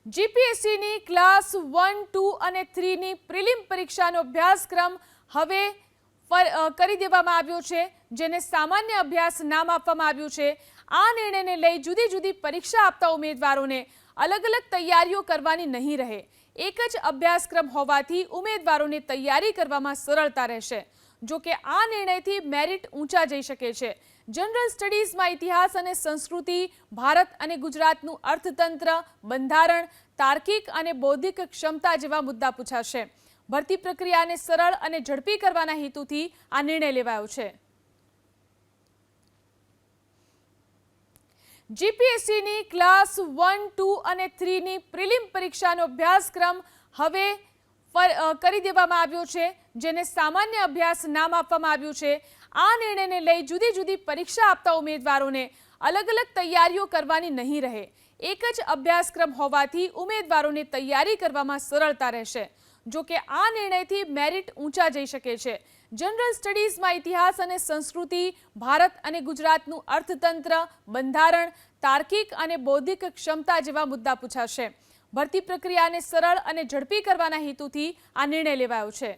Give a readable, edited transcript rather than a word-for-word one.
જીપીએસસીની class 1, 2 અને 3 ની prelim પરીક્ષાનો અભ્યાસક્રમ હવે કરી દેવામાં આવ્યો છે, જેને સામાન્ય અભ્યાસ નામ આપવામાં આવ્યું છે। આ નિર્ણયને લઈ જુદી જુદી પરીક્ષા આપતા ઉમેદવારોને અલગ અલગ તૈયારીઓ કરવાની નહીં રહે। એક જ અભ્યાસક્રમ હોવાથી ઉમેદવારોને તૈયારી કરવામાં સરળતા રહેશે। જો કે આ નિર્ણયથી મેરિટ ઊંચા જઈ શકે છે। જનરલ સ્ટડીઝમાં ઇતિહાસ અને સંસ્કૃતિ, ભારત અને ગુજરાતનું અર્થતંત્ર, બંધારણ, તાર્કિક અને બૌદ્ધિક ક્ષમતા જેવા મુદ્દા પૂછાશે। ભરતી પ્રક્રિયાને સરળ અને ઝડપી કરવાના હેતુથી આ નિર્ણય લેવાયો છે। જીપીએસસીની ક્લાસ 1, 2 અને 3 ની પ્રિલિમ પરીક્ષાનો અભ્યાસક્રમ હવે કરી દેવામાં આવ્યો છે, જેને સામાન્ય અભ્યાસ નામ આપવામાં આવ્યું છે। આ નિર્ણયને લઈ જુદી જુદી પરીક્ષા આપતા ઉમેદવારોને અલગ અલગ તૈયારીઓ કરવાની નહીં રહે। એક જ અભ્યાસક્રમ હોવાથી ઉમેદવારોને તૈયારી કરવામાં સરળતા રહેશે। જો કે આ નિર્ણયથી મેરિટ ઊંચા જઈ શકે છે। જનરલ સ્ટડીઝમાં ઇતિહાસ અને સંસ્કૃતિ, ભારત અને ગુજરાતનું અર્થતંત્ર, બંધારણ, તાર્કિક અને બૌદ્ધિક ક્ષમતા જેવા મુદ્દા પૂછાશે। ભરતી પ્રક્રિયાને સરળ અને ઝડપી કરવાના હેતુથી આ નિર્ણય લેવાયો છે।